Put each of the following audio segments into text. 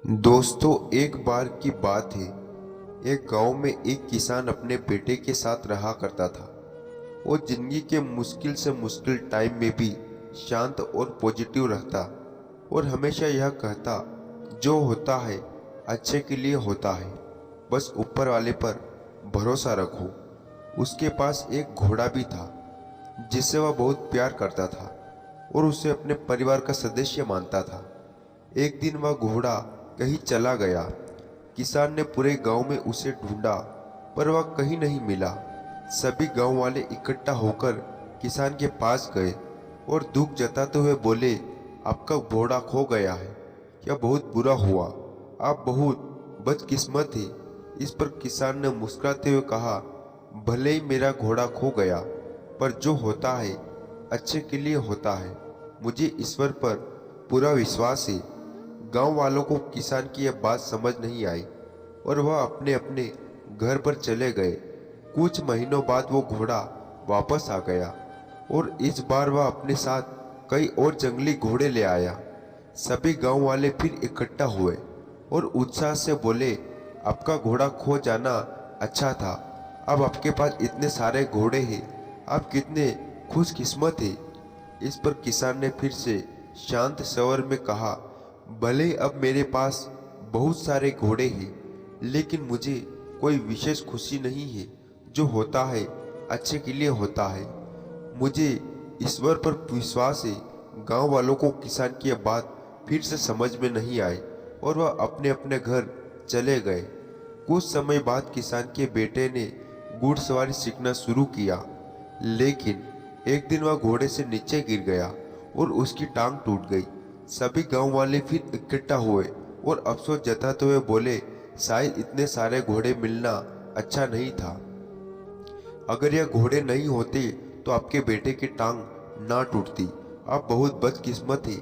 दोस्तों, एक बार की बात है। एक गांव में एक किसान अपने बेटे के साथ रहा करता था। वो जिंदगी के मुश्किल से मुश्किल टाइम में भी शांत और पॉजिटिव रहता और हमेशा यह कहता, जो होता है अच्छे के लिए होता है, बस ऊपर वाले पर भरोसा रखो। उसके पास एक घोड़ा भी था जिससे वह बहुत प्यार करता था और उसे अपने परिवार का सदस्य मानता था। एक दिन वह घोड़ा कहीं चला गया। किसान ने पूरे गांव में उसे ढूंढा, पर वह कहीं नहीं मिला। सभी गांव वाले इकट्ठा होकर किसान के पास गए और दुख जताते हुए बोले, आपका घोड़ा खो गया है, यह बहुत बुरा हुआ, आप बहुत बदकिस्मत थे। इस पर किसान ने मुस्कुराते हुए कहा, भले ही मेरा घोड़ा खो गया, पर जो होता है अच्छे के लिए होता है। मुझे ईश्वर पर पूरा विश्वास है। गांव वालों को किसान की यह बात समझ नहीं आई और वह अपने अपने घर पर चले गए। कुछ महीनों बाद वो घोड़ा वापस आ गया और इस बार वह अपने साथ कई और जंगली घोड़े ले आया। सभी गांव वाले फिर इकट्ठा हुए और उत्साह से बोले, आपका घोड़ा खो जाना अच्छा था, अब आपके पास इतने सारे घोड़े हैं, आप कितने खुशकिस्मत हैं। इस पर किसान ने फिर से शांत स्वर में कहा, भले अब मेरे पास बहुत सारे घोड़े हैं, लेकिन मुझे कोई विशेष खुशी नहीं है। जो होता है अच्छे के लिए होता है। मुझे ईश्वर पर विश्वास है। गांव वालों को किसान की यह बात फिर से समझ में नहीं आई और वह अपने अपने घर चले गए। कुछ समय बाद किसान के बेटे ने घुड़सवारी सीखना शुरू किया, लेकिन एक दिन वह घोड़े से नीचे गिर गया और उसकी टांग टूट गई। सभी गांव वाले फिर इकट्ठा हुए और अफसोस जताते हुए बोले, शायद इतने सारे घोड़े मिलना अच्छा नहीं था। अगर यह घोड़े नहीं होते तो आपके बेटे की टांग ना टूटती। आप बहुत बदकिस्मत थे।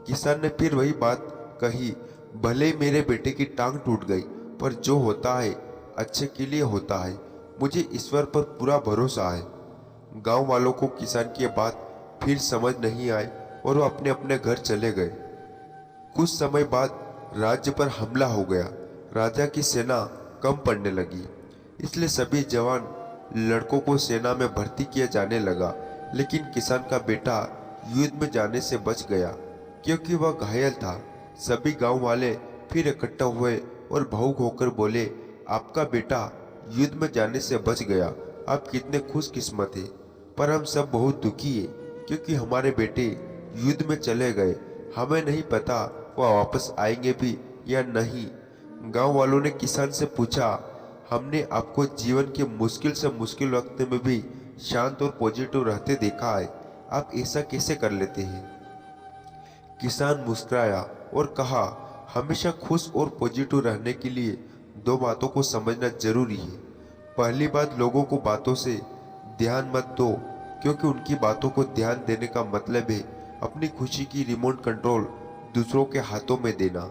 किसान ने फिर वही बात कही, भले ही मेरे बेटे की टांग टूट गई, पर जो होता है अच्छे के लिए होता है। मुझे ईश्वर पर पूरा भरोसा है। गांव वालों को किसान की बात फिर समझ नहीं आई और वो अपने अपने घर चले गए। कुछ समय बाद राज्य पर हमला हो गया। राजा की सेना कम पड़ने लगी, इसलिए सभी जवान लड़कों को सेना में भर्ती किया जाने लगा। लेकिन किसान का बेटा युद्ध में जाने से बच गया क्योंकि वह घायल था। सभी गांव वाले फिर इकट्ठा हुए और भावुक होकर बोले, आपका बेटा युद्ध में जाने से बच गया, आप कितने खुशकिस्मत हैं। पर हम सब बहुत दुखी है क्योंकि हमारे बेटे युद्ध में चले गए। हमें नहीं पता वह वापस आएंगे भी या नहीं। गांव वालों ने किसान से पूछा, हमने आपको जीवन के मुश्किल से मुश्किल वक्त में भी शांत और पॉजिटिव रहते देखा है, आप ऐसा कैसे कर लेते हैं। किसान मुस्कुराया और कहा, हमेशा खुश और पॉजिटिव रहने के लिए दो बातों को समझना जरूरी है। पहली बात, लोगों को बातों से ध्यान मत दो, क्योंकि उनकी बातों को ध्यान देने का मतलब है अपनी खुशी की रिमोट कंट्रोल दूसरों के हाथों में देना।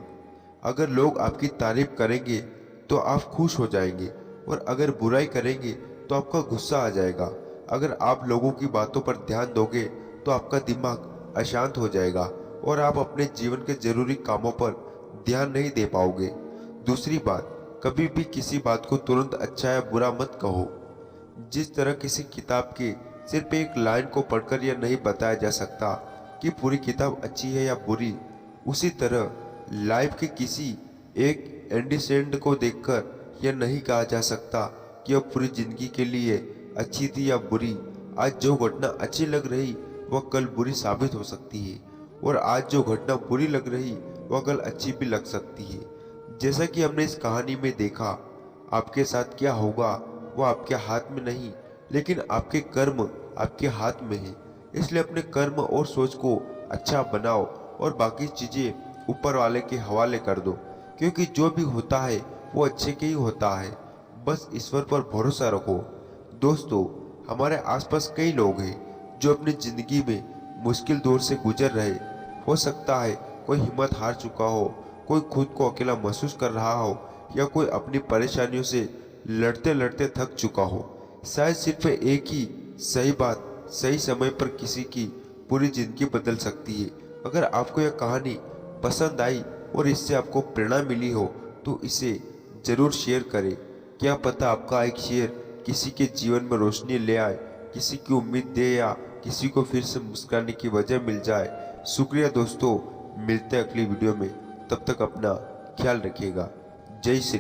अगर लोग आपकी तारीफ करेंगे तो आप खुश हो जाएंगे और अगर बुराई करेंगे तो आपका गुस्सा आ जाएगा। अगर आप लोगों की बातों पर ध्यान दोगे तो आपका दिमाग अशांत हो जाएगा और आप अपने जीवन के जरूरी कामों पर ध्यान नहीं दे पाओगे। दूसरी बात, कभी भी किसी बात को तुरंत अच्छा या बुरा मत कहो। जिस तरह किसी किताब के सिर्फ एक लाइन को पढ़कर यह नहीं बताया जा सकता कि पूरी किताब अच्छी है या बुरी, उसी तरह लाइफ के किसी एक एंडिसेंड को देखकर यह नहीं कहा जा सकता कि वह पूरी जिंदगी के लिए अच्छी थी या बुरी। आज जो घटना अच्छी लग रही वह कल बुरी साबित हो सकती है और आज जो घटना बुरी लग रही वह कल अच्छी भी लग सकती है। जैसा कि हमने इस कहानी में देखा, आपके साथ क्या होगा वह आपके हाथ में नहीं, लेकिन आपके कर्म आपके हाथ में है। इसलिए अपने कर्म और सोच को अच्छा बनाओ और बाकी चीजें ऊपर वाले के हवाले कर दो, क्योंकि जो भी होता है वो अच्छे के ही होता है। बस ईश्वर पर भरोसा रखो। दोस्तों, हमारे आसपास कई लोग हैं जो अपनी जिंदगी में मुश्किल दौर से गुजर रहे। हो सकता है कोई हिम्मत हार चुका हो, कोई खुद को अकेला महसूस कर रहा हो, या कोई अपनी परेशानियों से लड़ते लड़ते थक चुका हो। शायद सिर्फ एक ही सही बात सही समय पर किसी की पूरी जिंदगी बदल सकती है। अगर आपको यह कहानी पसंद आई और इससे आपको प्रेरणा मिली हो तो इसे ज़रूर शेयर करें। क्या पता आपका एक शेयर किसी के जीवन में रोशनी ले आए, किसी की उम्मीद दे या किसी को फिर से मुस्कुराने की वजह मिल जाए। शुक्रिया दोस्तों, मिलते हैं अगली वीडियो में। तब तक अपना ख्याल रखिएगा। जय श्री